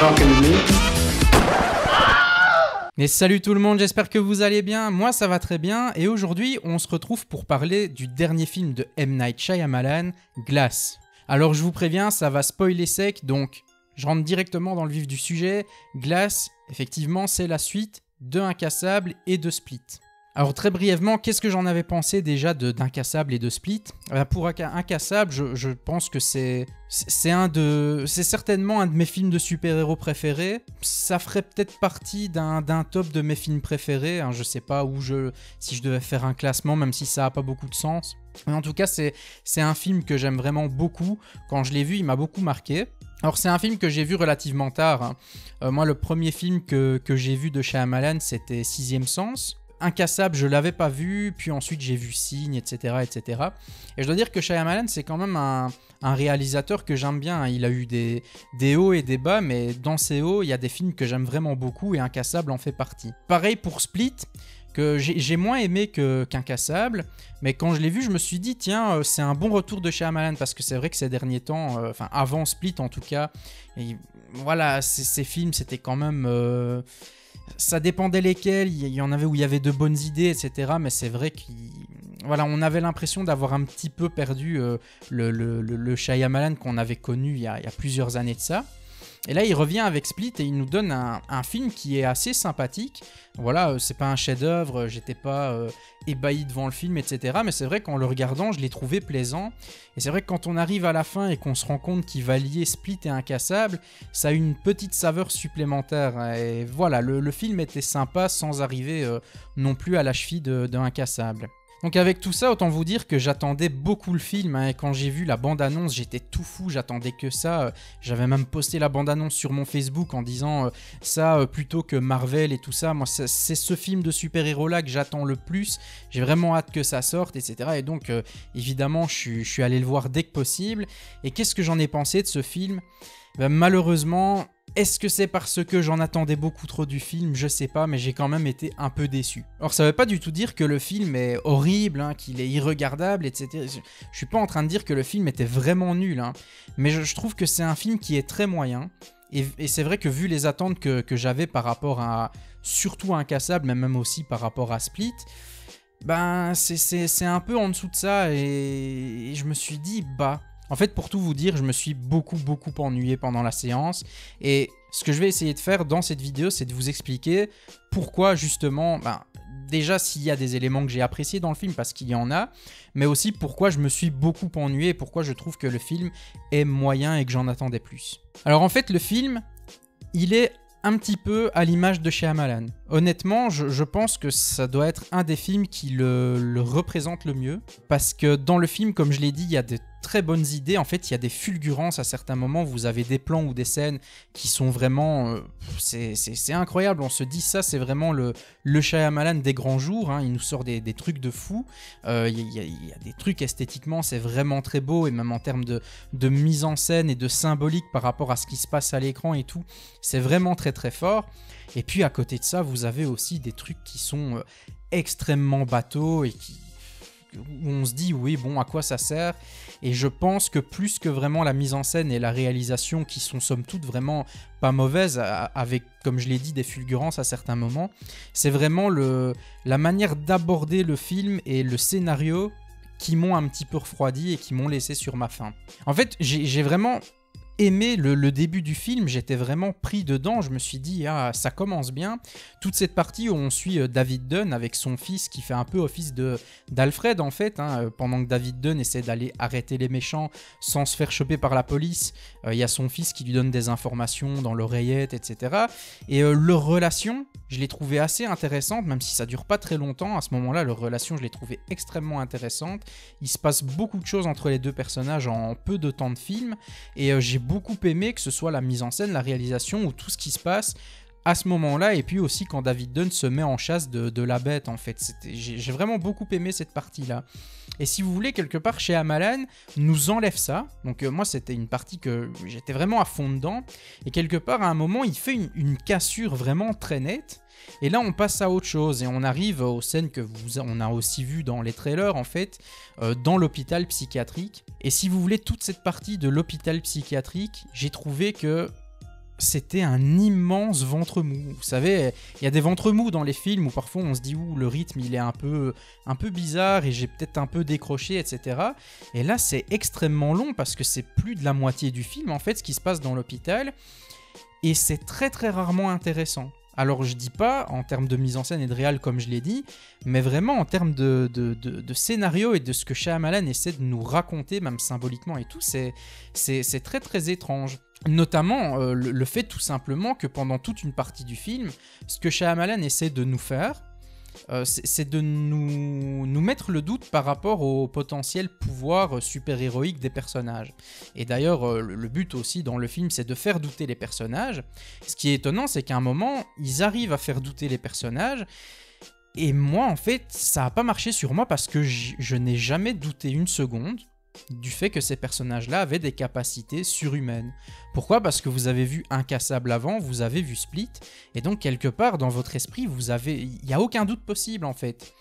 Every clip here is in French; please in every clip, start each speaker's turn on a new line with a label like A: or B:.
A: talking to me?
B: Et salut tout le monde, j'espère que vous allez bien. Moi ça va très bien et aujourd'hui on se retrouve pour parler du dernier film de M. Night Shyamalan, Glass. Alors je vous préviens, ça va spoiler sec, donc je rentre directement dans le vif du sujet. Glass, effectivement, c'est la suite de Incassable et de Split. Alors très brièvement, qu'est-ce que j'en avais pensé déjà d'Incassable et de Split? Pour Incassable, je pense que c'est certainement un de mes films de super-héros préférés. Ça ferait peut-être partie d'un top de mes films préférés. Hein, je sais pas si je devais faire un classement, même si ça n'a pas beaucoup de sens. Mais en tout cas, c'est un film que j'aime vraiment beaucoup. Quand je l'ai vu, il m'a beaucoup marqué. Alors c'est un film que j'ai vu relativement tard. Hein. Moi, le premier film que j'ai vu de Shyamalan, c'était Sixième Sens. Incassable, je l'avais pas vu, puis ensuite j'ai vu Signe, etc., etc. Et je dois dire que Shyamalan, c'est quand même un réalisateur que j'aime bien. Il a eu des hauts et des bas, mais dans ces hauts, il y a des films que j'aime vraiment beaucoup et Incassable en fait partie. Pareil pour Split, que j'ai moins aimé qu'Incassable, mais quand je l'ai vu, je me suis dit, tiens, c'est un bon retour de Shyamalan, parce que c'est vrai que ces derniers temps, avant Split en tout cas, et voilà, ces films, c'était quand même... ça dépendait lesquels, il y en avait où il y avait de bonnes idées, etc. Mais c'est vrai qu'on avait l'impression d'avoir un petit peu perdu le Shyamalan qu'on avait connu il y a plusieurs années de ça. Et là, il revient avec Split et il nous donne un film qui est assez sympathique. Voilà, c'est pas un chef-d'œuvre, j'étais pas ébahi devant le film, etc. Mais c'est vrai qu'en le regardant, je l'ai trouvé plaisant. Et c'est vrai que quand on arrive à la fin et qu'on se rend compte qu'il va lier Split et Incassable, ça a une petite saveur supplémentaire. Et voilà, le film était sympa sans arriver non plus à la cheville de Incassable. Donc avec tout ça, autant vous dire que j'attendais beaucoup le film, hein, et quand j'ai vu la bande-annonce, j'étais tout fou, j'attendais que ça. J'avais même posté la bande-annonce sur mon Facebook en disant ça plutôt que Marvel et tout ça. Moi, c'est ce film de super-héros-là que j'attends le plus. J'ai vraiment hâte que ça sorte, etc. Et donc, évidemment, je suis allé le voir dès que possible. Et qu'est-ce que j'en ai pensé de ce film? Malheureusement... Est-ce que c'est parce que j'en attendais beaucoup trop du film? Je sais pas, mais j'ai quand même été un peu déçu. Alors ça veut pas du tout dire que le film est horrible, hein, qu'il est irregardable, etc. Je suis pas en train de dire que le film était vraiment nul, hein, mais je trouve que c'est un film qui est très moyen. Et c'est vrai que vu les attentes que j'avais par rapport à, surtout à Incassable, mais même aussi par rapport à Split, ben c'est un peu en dessous de ça, et je me suis dit, bah... En fait, pour tout vous dire, je me suis beaucoup ennuyé pendant la séance. Et ce que je vais essayer de faire dans cette vidéo, c'est de vous expliquer pourquoi justement... déjà, s'il y a des éléments que j'ai appréciés dans le film, parce qu'il y en a, mais aussi pourquoi je me suis beaucoup ennuyé et pourquoi je trouve que le film est moyen et que j'en attendais plus. Alors en fait, le film, il est un petit peu à l'image de Shyamalan. Honnêtement, je pense que ça doit être un des films qui le représente le mieux, parce que dans le film, comme je l'ai dit, il y a de très bonnes idées. En fait, il y a des fulgurances à certains moments. Vous avez des plans ou des scènes qui sont vraiment... c'est incroyable. On se dit, ça, c'est vraiment le Shyamalan des grands jours. Hein. Il nous sort des trucs de fou. Il y a des trucs esthétiquement, c'est vraiment très beau. Et même en termes de mise en scène et de symbolique par rapport à ce qui se passe à l'écran et tout, c'est vraiment très fort. Et puis, à côté de ça, vous avez aussi des trucs qui sont extrêmement bateaux et où on se dit, oui, bon, à quoi ça sert? Et je pense que plus que vraiment la mise en scène et la réalisation, qui sont somme toute vraiment pas mauvaises, avec, comme je l'ai dit, des fulgurances à certains moments, c'est vraiment la manière d'aborder le film et le scénario qui m'ont un petit peu refroidi et qui m'ont laissé sur ma faim. En fait, j'ai vraiment... aimé le début du film, j'étais vraiment pris dedans, je me suis dit, ah, ça commence bien. Toute cette partie où on suit David Dunn avec son fils qui fait un peu office d'Alfred en fait, hein, pendant que David Dunn essaie d'aller arrêter les méchants sans se faire choper par la police, il y a son fils qui lui donne des informations dans l'oreillette, etc. Et leur relation, je l'ai trouvée assez intéressante, même si ça dure pas très longtemps. À ce moment-là, leur relation, je l'ai trouvée extrêmement intéressante. Il se passe beaucoup de choses entre les deux personnages en peu de temps de film, et j'ai beaucoup aimé que ce soit la mise en scène, la réalisation ou tout ce qui se passe à ce moment-là, et puis aussi quand David Dunn se met en chasse de la bête en fait. J'ai vraiment beaucoup aimé cette partie-là. Et si vous voulez, quelque part, Shyamalan nous enlève ça. Donc moi, c'était une partie que j'étais vraiment à fond dedans. Et quelque part, à un moment, il fait une cassure vraiment très nette. Et là, on passe à autre chose et on arrive aux scènes que on a aussi vues dans les trailers, en fait, dans l'hôpital psychiatrique. Et si vous voulez, toute cette partie de l'hôpital psychiatrique, j'ai trouvé que c'était un immense ventre mou. Vous savez, il y a des ventres mous dans les films où parfois on se dit le rythme il est un peu bizarre et j'ai peut-être un peu décroché, etc. Et là c'est extrêmement long parce que c'est plus de la moitié du film en fait ce qui se passe dans l'hôpital et c'est très très rarement intéressant. Alors je dis pas en termes de mise en scène et de réal comme je l'ai dit, mais vraiment en termes de scénario et de ce que Shyamalan essaie de nous raconter, même symboliquement et tout, c'est très très étrange. Notamment le fait tout simplement que pendant toute une partie du film, ce que Shyamalan essaie de nous faire, c'est de nous mettre le doute par rapport au potentiel pouvoir super-héroïque des personnages. Et d'ailleurs, le but aussi dans le film, c'est de faire douter les personnages. Ce qui est étonnant, c'est qu'à un moment, ils arrivent à faire douter les personnages. Et moi, en fait, ça n'a pas marché sur moi parce que je n'ai jamais douté une seconde du fait que ces personnages-là avaient des capacités surhumaines. Pourquoi ? Parce que vous avez vu Incassable avant, vous avez vu Split, et donc quelque part dans votre esprit, il n'y a aucun doute possible en fait.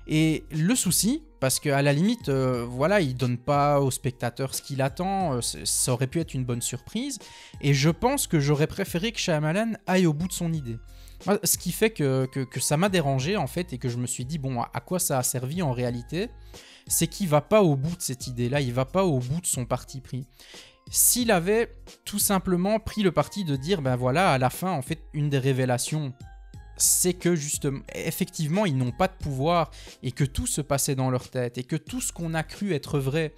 B: Et le souci, parce qu'à la limite, il donne pas au spectateur ce qu'il attend, ça aurait pu être une bonne surprise, et je pense que j'aurais préféré que Shyamalan aille au bout de son idée. Ce qui fait que ça m'a dérangé en fait, et que je me suis dit, bon, à quoi ça a servi en réalité ? C'est qu'il va pas au bout de cette idée-là, il va pas au bout de son parti pris. S'il avait tout simplement pris le parti de dire, ben voilà, à la fin, en fait, une des révélations, c'est que justement, effectivement, ils n'ont pas de pouvoir et que tout se passait dans leur tête et que tout ce qu'on a cru être vrai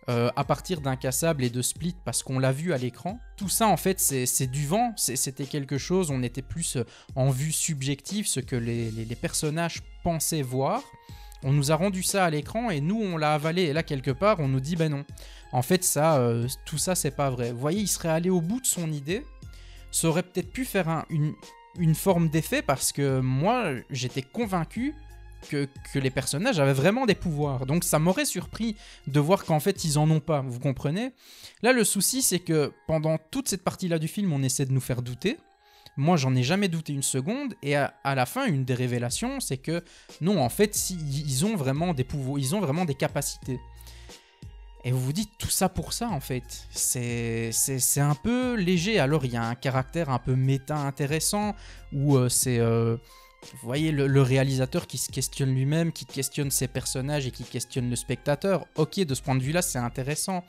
B: à partir d'Incassable et de Split, parce qu'on l'a vu à l'écran, tout ça, en fait, c'est du vent, c'était quelque chose, on était plus en vue subjective, ce que les personnages pensaient voir. On nous a rendu ça à l'écran et nous on l'a avalé et là quelque part on nous dit ben non, en fait ça, tout ça c'est pas vrai. Vous voyez, il serait allé au bout de son idée, ça aurait peut-être pu faire une forme d'effet parce que moi j'étais convaincu que les personnages avaient vraiment des pouvoirs, donc ça m'aurait surpris de voir qu'en fait ils en ont pas, vous comprenez ? Là le souci c'est que pendant toute cette partie là du film on essaie de nous faire douter. Moi, j'en ai jamais douté une seconde, et à la fin, une des révélations, c'est que non, en fait, ils ont vraiment des pouvoirs, ils ont vraiment des capacités. Et vous vous dites tout ça pour ça, en fait. C'est un peu léger. Alors, il y a un caractère un peu méta intéressant, où vous voyez, le réalisateur qui se questionne lui-même, qui questionne ses personnages et qui questionne le spectateur. Ok, de ce point de vue-là, c'est intéressant.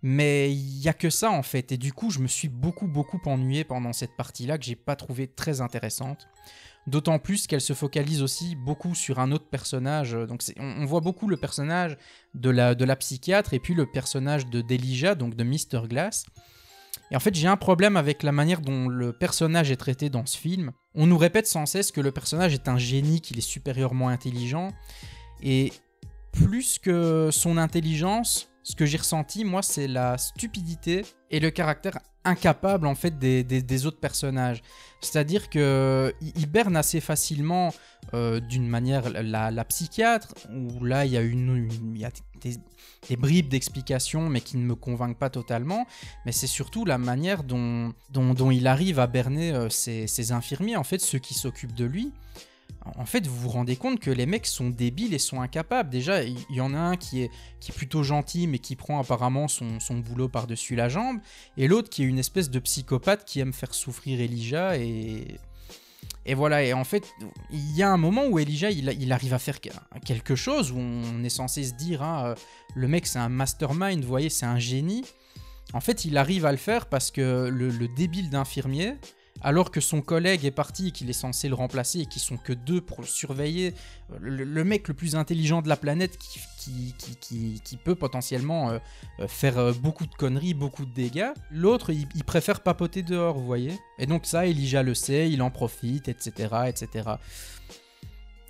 B: Mais il n'y a que ça en fait, et du coup je me suis beaucoup ennuyé pendant cette partie-là que j'ai pas trouvé très intéressante. D'autant plus qu'elle se focalise aussi beaucoup sur un autre personnage, donc on voit beaucoup le personnage de la psychiatre et puis le personnage d'Elijah, donc de Mr. Glass. Et en fait j'ai un problème avec la manière dont le personnage est traité dans ce film. On nous répète sans cesse que le personnage est un génie, qu'il est supérieurement intelligent, et plus que son intelligence, ce que j'ai ressenti, moi, c'est la stupidité et le caractère incapable, en fait, des autres personnages. C'est-à-dire qu'il berne assez facilement, d'une manière, la psychiatre, où là, il y a des bribes d'explications, mais qui ne me convainquent pas totalement. Mais c'est surtout la manière dont il arrive à berner ses infirmiers, en fait, ceux qui s'occupent de lui. En fait, vous vous rendez compte que les mecs sont débiles et sont incapables. Déjà, il y en a un qui est plutôt gentil, mais qui prend apparemment son boulot par-dessus la jambe. Et l'autre qui est une espèce de psychopathe qui aime faire souffrir Elijah. Et voilà, et en fait, il y a un moment où Elijah, il arrive à faire quelque chose, où on est censé se dire, le mec c'est un mastermind, vous voyez, c'est un génie. En fait, il arrive à le faire parce que le débile d'infirmier, alors que son collègue est parti et qu'il est censé le remplacer et qu'ils sont que deux pour le surveiller, le mec le plus intelligent de la planète qui peut potentiellement faire beaucoup de conneries, beaucoup de dégâts, l'autre il préfère papoter dehors, vous voyez. Et donc ça, Elijah le sait, il en profite, etc. etc.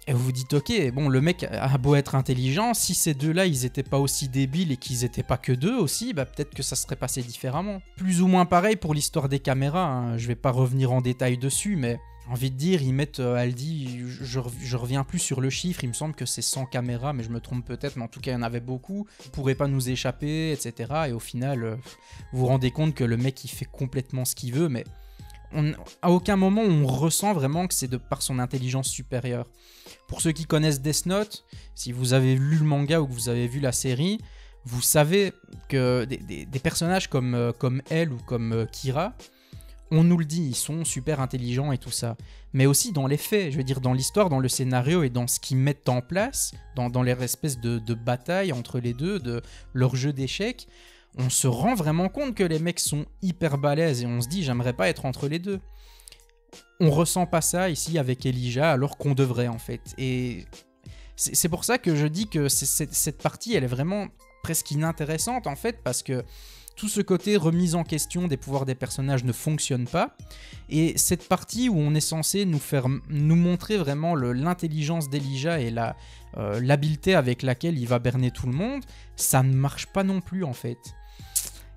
B: Et vous vous dites, ok, bon, le mec a beau être intelligent, si ces deux-là, ils étaient pas aussi débiles et qu'ils étaient pas que deux aussi, bah peut-être que ça serait passé différemment. Plus ou moins pareil pour l'histoire des caméras, hein. Je vais pas revenir en détail dessus, mais j'ai envie de dire, ils mettent, elle dit, je reviens plus sur le chiffre, il me semble que c'est 100 caméras, mais je me trompe peut-être, mais en tout cas, il y en avait beaucoup, ils pourraient pas nous échapper, etc. Et au final, vous vous rendez compte que le mec, il fait complètement ce qu'il veut, mais à aucun moment on ressent vraiment que c'est de par son intelligence supérieure. Pour ceux qui connaissent Death Note, si vous avez lu le manga ou que vous avez vu la série, vous savez que des personnages comme elle ou comme Kira On nous le dit, ils sont super intelligents et tout ça. Mais aussi dans les faits, je veux dire dans l'histoire, dans le scénario et dans ce qu'ils mettent en place, dans les espèces de batailles entre les deux, de leur jeu d'échecs, on se rend vraiment compte que les mecs sont hyper balèzes et on se dit j'aimerais pas être entre les deux. On ressent pas ça ici avec Elijah alors qu'on devrait en fait. Et c'est pour ça que je dis que cette partie elle est vraiment presque inintéressante en fait parce que tout ce côté remise en question des pouvoirs des personnages ne fonctionne pas. Et cette partie où on est censé nous montrer vraiment l'intelligence d'Elijah et l'habileté avec laquelle il va berner tout le monde, ça ne marche pas non plus en fait.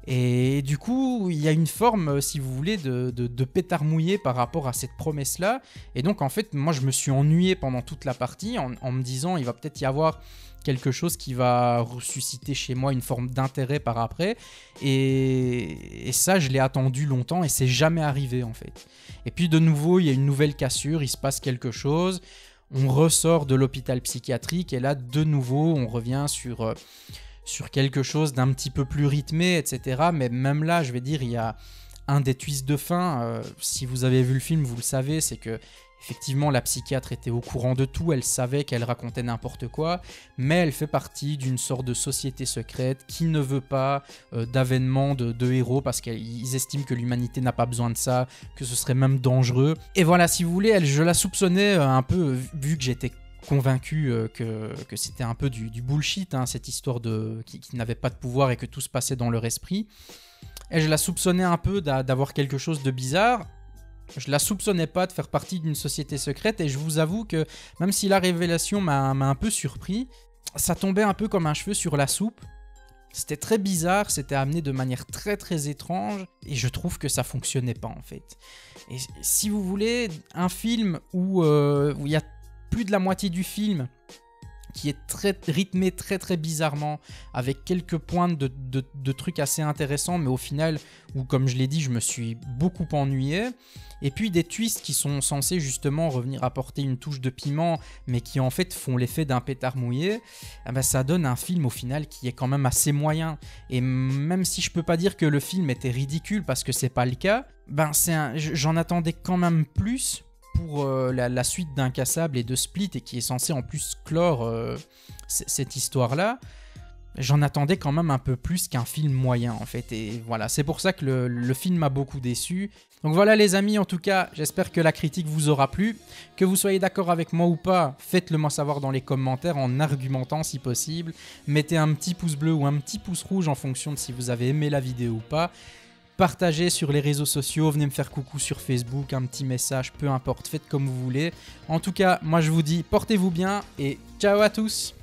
B: Et du coup, il y a une forme, si vous voulez, de pétard mouillé par rapport à cette promesse-là. Et donc, en fait, moi, je me suis ennuyé pendant toute la partie en me disant, il va peut-être y avoir quelque chose qui va ressusciter chez moi une forme d'intérêt par après. Et ça, je l'ai attendu longtemps et c'est jamais arrivé, en fait. Et puis, de nouveau, il y a une nouvelle cassure, il se passe quelque chose. On ressort de l'hôpital psychiatrique et là, de nouveau, on revient sur quelque chose d'un petit peu plus rythmé, etc. Mais même là, je vais dire, il y a un des twists de fin. Si vous avez vu le film, vous le savez, c'est que effectivement, la psychiatre était au courant de tout, elle savait qu'elle racontait n'importe quoi, mais elle fait partie d'une sorte de société secrète qui ne veut pas d'avènement de héros parce qu'ils estiment que l'humanité n'a pas besoin de ça, que ce serait même dangereux. Et voilà, si vous voulez, je la soupçonnais un peu, vu que j'étais convaincu que c'était un peu du bullshit, hein, cette histoire qui n'avait pas de pouvoir et que tout se passait dans leur esprit. Et je la soupçonnais un peu d'avoir quelque chose de bizarre. Je la soupçonnais pas de faire partie d'une société secrète et je vous avoue que même si la révélation m'a un peu surpris, ça tombait un peu comme un cheveu sur la soupe. C'était très bizarre, c'était amené de manière très très étrange et je trouve que ça fonctionnait pas en fait. Et si vous voulez, un film où il y a plus de la moitié du film qui est très rythmé très très bizarrement, avec quelques pointes de trucs assez intéressants, mais au final, où comme je l'ai dit, je me suis beaucoup ennuyé. Et puis des twists qui sont censés justement revenir apporter une touche de piment, mais qui en fait font l'effet d'un pétard mouillé, eh ben, ça donne un film au final qui est quand même assez moyen. Et même si je peux pas dire que le film était ridicule, parce que c'est pas le cas, ben j'en attendais quand même plus pour la suite d'Incassable et de Split et qui est censé en plus clore cette histoire-là, j'en attendais quand même un peu plus qu'un film moyen en fait. Et voilà, c'est pour ça que le film m'a beaucoup déçu. Donc voilà les amis, en tout cas, j'espère que la critique vous aura plu. Que vous soyez d'accord avec moi ou pas, faites-le moi savoir dans les commentaires en argumentant si possible. Mettez un petit pouce bleu ou un petit pouce rouge en fonction de si vous avez aimé la vidéo ou pas. Partagez sur les réseaux sociaux, venez me faire coucou sur Facebook, un petit message, peu importe, faites comme vous voulez. En tout cas, moi je vous dis, portez-vous bien et ciao à tous.